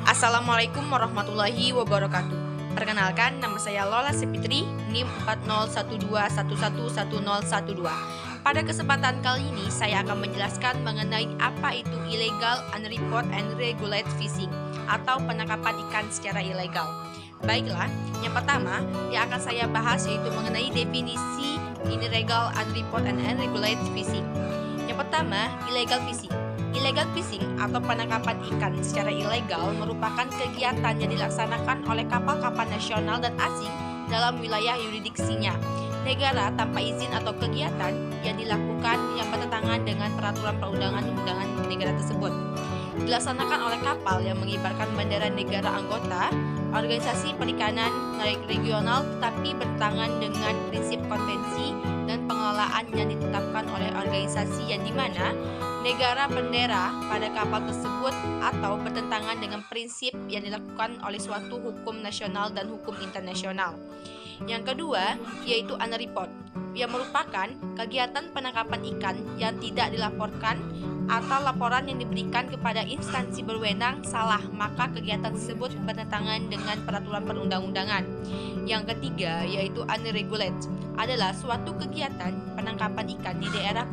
Assalamualaikum warahmatullahi wabarakatuh. Perkenalkan, nama saya Lola Sepitri, NIM 4012111012. Pada kesempatan kali ini, saya akan menjelaskan mengenai apa itu illegal, unreported, and regulated fishing atau penangkapan ikan secara ilegal. Baiklah, yang pertama yang akan saya bahas yaitu mengenai definisi illegal, unreported, and unregulated fishing. Yang pertama, illegal fishing. Illegal fishing atau penangkapan ikan secara ilegal merupakan kegiatan yang dilaksanakan oleh kapal-kapal nasional dan asing dalam wilayah yurisdiksinya. Negara tanpa izin atau kegiatan yang dilakukan yang bertentangan dengan peraturan perundangan-undangan negara tersebut. Dilaksanakan oleh kapal yang mengibarkan bendera negara anggota organisasi perikanan regional tetapi bertentangan dengan prinsip konvensi dan pengelolaan yang ditetapkan oleh organisasi yang dimana negara bendera pada kapal tersebut atau bertentangan dengan prinsip yang dilakukan oleh suatu hukum nasional dan hukum internasional. Yang kedua yaitu unreported, yang merupakan kegiatan penangkapan ikan yang tidak dilaporkan atau laporan yang diberikan kepada instansi berwenang salah, maka kegiatan tersebut bertentangan dengan peraturan perundang-undangan. Yang ketiga yaitu unregulated, adalah suatu kegiatan penangkapan ikan di daerah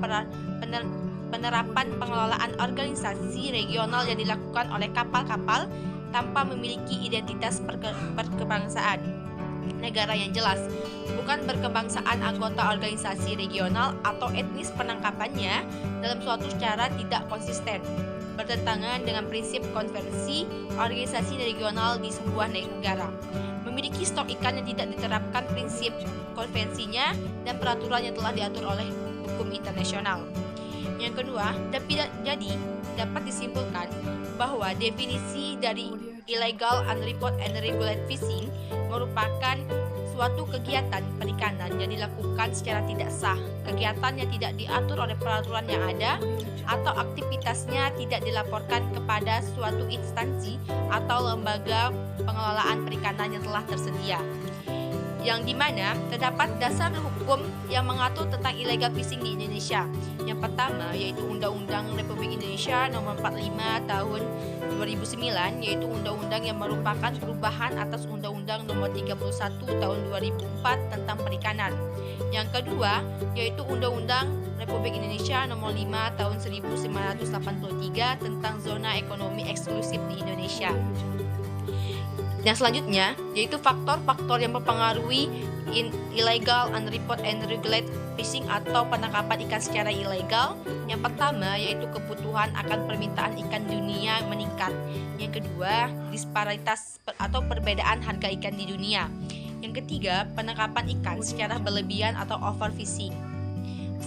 penerapan pengelolaan organisasi regional yang dilakukan oleh kapal-kapal tanpa memiliki identitas berkebangsaan negara yang jelas, bukan berkebangsaan anggota organisasi regional atau etnis penangkapannya dalam suatu cara tidak konsisten, bertentangan dengan prinsip konvensi organisasi regional di sebuah negara, memiliki stok ikan yang tidak diterapkan prinsip konvensinya dan peraturan yang telah diatur oleh hukum internasional. Yang kedua, dapat disimpulkan bahwa definisi dari illegal, unreported, and regulated fishing merupakan suatu kegiatan perikanan yang dilakukan secara tidak sah, kegiatan yang tidak diatur oleh peraturan yang ada, atau aktivitasnya tidak dilaporkan kepada suatu instansi atau lembaga pengelolaan perikanan yang telah tersedia, yang dimana terdapat dasar hukum yang mengatur tentang illegal fishing di Indonesia. Yang pertama yaitu Undang-Undang Republik Indonesia Nomor 45 Tahun 2009, yaitu undang-undang yang merupakan perubahan atas Undang-Undang Nomor 31 Tahun 2004 tentang perikanan. Yang kedua yaitu Undang-Undang Republik Indonesia Nomor 5 Tahun 1983 tentang Zona Ekonomi Eksklusif di Indonesia. Yang selanjutnya yaitu faktor-faktor yang mempengaruhi illegal, unreported, and regulated fishing atau penangkapan ikan secara ilegal. Yang pertama yaitu kebutuhan akan permintaan ikan dunia meningkat. Yang kedua, disparitas atau perbedaan harga ikan di dunia. Yang ketiga, penangkapan ikan secara berlebihan atau overfishing.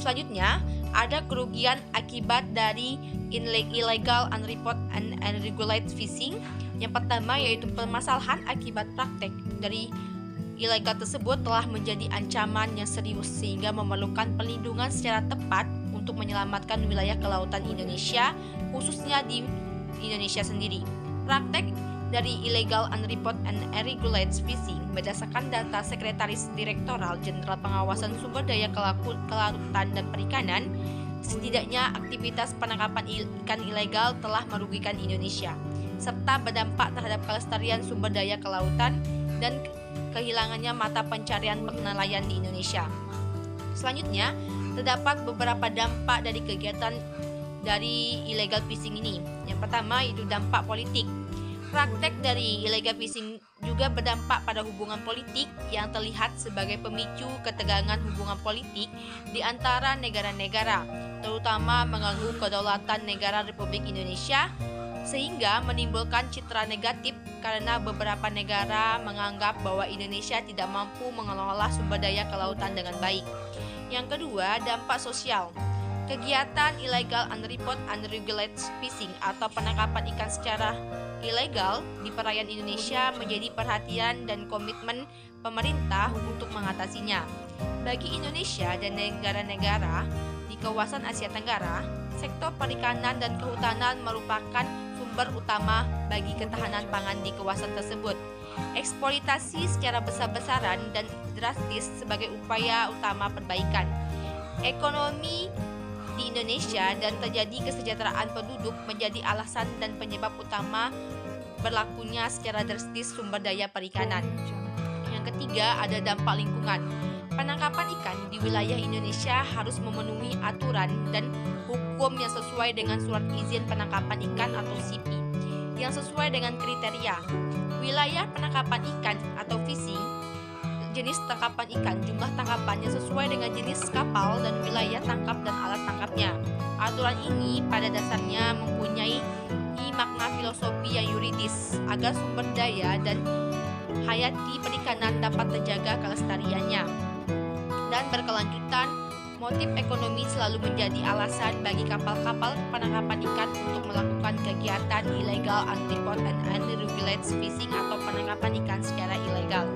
Selanjutnya, ada kerugian akibat dari illegal, unreported, and unregulated fishing. Yang pertama yaitu permasalahan akibat praktek dari ilegal tersebut telah menjadi ancaman yang serius sehingga memerlukan perlindungan secara tepat untuk menyelamatkan wilayah kelautan Indonesia, khususnya di Indonesia sendiri. Praktek dari illegal, unreported, and unregulated fishing berdasarkan data Sekretaris Direktoral Jenderal Pengawasan Sumber Daya Kelautan dan Perikanan, setidaknya aktivitas penangkapan ikan ilegal telah merugikan Indonesia serta berdampak terhadap kelestarian sumber daya kelautan dan kehilangannya mata pencarian nelayan di Indonesia. Selanjutnya, terdapat beberapa dampak dari kegiatan dari illegal fishing ini. Yang pertama yaitu dampak politik. Praktek dari illegal fishing juga berdampak pada hubungan politik yang terlihat sebagai pemicu ketegangan hubungan politik di antara negara-negara, terutama mengganggu kedaulatan negara Republik Indonesia, sehingga menimbulkan citra negatif karena beberapa negara menganggap bahwa Indonesia tidak mampu mengelola sumber daya kelautan dengan baik. Yang kedua, dampak sosial. Kegiatan illegal, unreported, unregulated fishing atau penangkapan ikan secara ilegal di perairan Indonesia menjadi perhatian dan komitmen pemerintah untuk mengatasinya. Bagi Indonesia dan negara-negara di kawasan Asia Tenggara, sektor perikanan dan kehutanan merupakan sumber utama bagi ketahanan pangan di kawasan tersebut. Eksploitasi secara besar-besaran dan drastis sebagai upaya utama perbaikan ekonomi di Indonesia dan terjadi kesejahteraan penduduk menjadi alasan dan penyebab utama berlakunya secara drastis sumber daya perikanan. Yang ketiga, ada dampak lingkungan. Penangkapan ikan di wilayah Indonesia harus memenuhi aturan dan hukum yang sesuai dengan Surat Izin Penangkapan Ikan atau SIPI yang sesuai dengan kriteria. Wilayah penangkapan ikan atau fishing, jenis tangkapan ikan, jumlah tangkapannya sesuai dengan jenis kapal dan wilayah tangkap dan alat tangkapnya. Aturan ini pada dasarnya mempunyai makna filosofi yang yuridis agar sumber daya dan hayati perikanan dapat terjaga kelestariannya. Dan berkelanjutan, motif ekonomi selalu menjadi alasan bagi kapal-kapal penangkapan ikan untuk melakukan kegiatan ilegal unreported and unregulated fishing atau penangkapan ikan secara ilegal.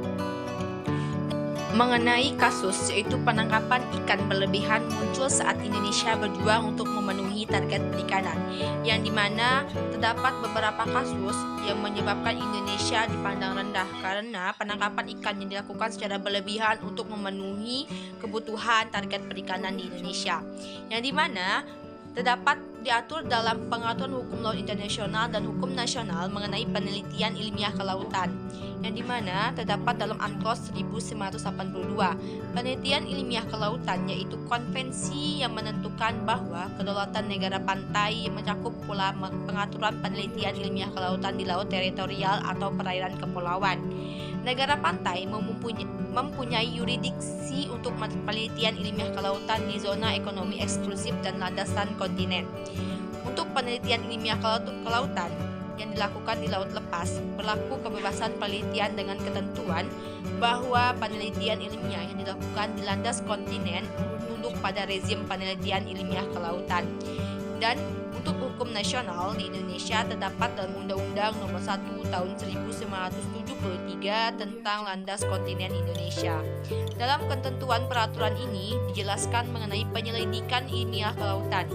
Mengenai kasus yaitu penangkapan ikan berlebihan muncul saat Indonesia berjuang untuk memenuhi target perikanan, yang dimana terdapat beberapa kasus yang menyebabkan Indonesia dipandang rendah karena penangkapan ikan yang dilakukan secara berlebihan untuk memenuhi kebutuhan target perikanan di Indonesia, yang dimana terdapat diatur dalam pengaturan hukum laut internasional dan hukum nasional mengenai penelitian ilmiah kelautan, yang dimana terdapat dalam UNCLOS 1982. Penelitian ilmiah kelautan yaitu konvensi yang menentukan bahwa kedaulatan negara pantai mencakup pula pengaturan penelitian ilmiah kelautan di laut teritorial atau perairan kepulauan. Negara pantai mempunyai yurisdiksi untuk penelitian ilmiah kelautan di zona ekonomi eksklusif dan landasan kontinen. Untuk penelitian ilmiah kelautan yang dilakukan di laut lepas, berlaku kebebasan penelitian dengan ketentuan bahwa penelitian ilmiah yang dilakukan di landas kontinen tunduk pada rezim penelitian ilmiah kelautan. Dan untuk hukum nasional di Indonesia terdapat dalam Undang-Undang Nomor 1 Tahun 1973 tentang Landas Kontinen Indonesia. Dalam ketentuan peraturan ini dijelaskan mengenai penyelidikan ilmiah kelautan.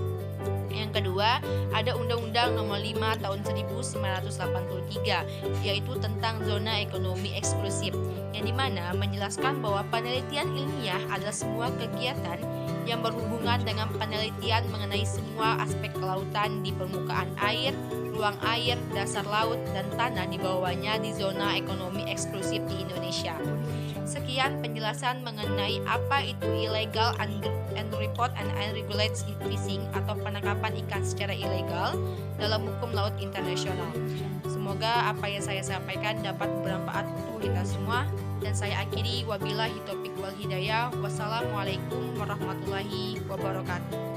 Yang kedua, ada Undang-Undang Nomor 5 Tahun 1983, yaitu tentang zona ekonomi eksklusif, yang dimana menjelaskan bahwa penelitian ilmiah adalah semua kegiatan yang berhubungan dengan penelitian mengenai semua aspek kelautan di permukaan air, ruang air, dasar laut, dan tanah di bawahnya di zona ekonomi eksklusif di Indonesia. Sekian penjelasan mengenai apa itu illegal unreported and unregulated fishing atau penangkapan ikan secara ilegal dalam hukum laut internasional. Semoga apa yang saya sampaikan dapat bermanfaat untuk kita semua, dan saya akhiri wabillahi taufiq wal hidayah. Wassalamualaikum warahmatullahi wabarakatuh.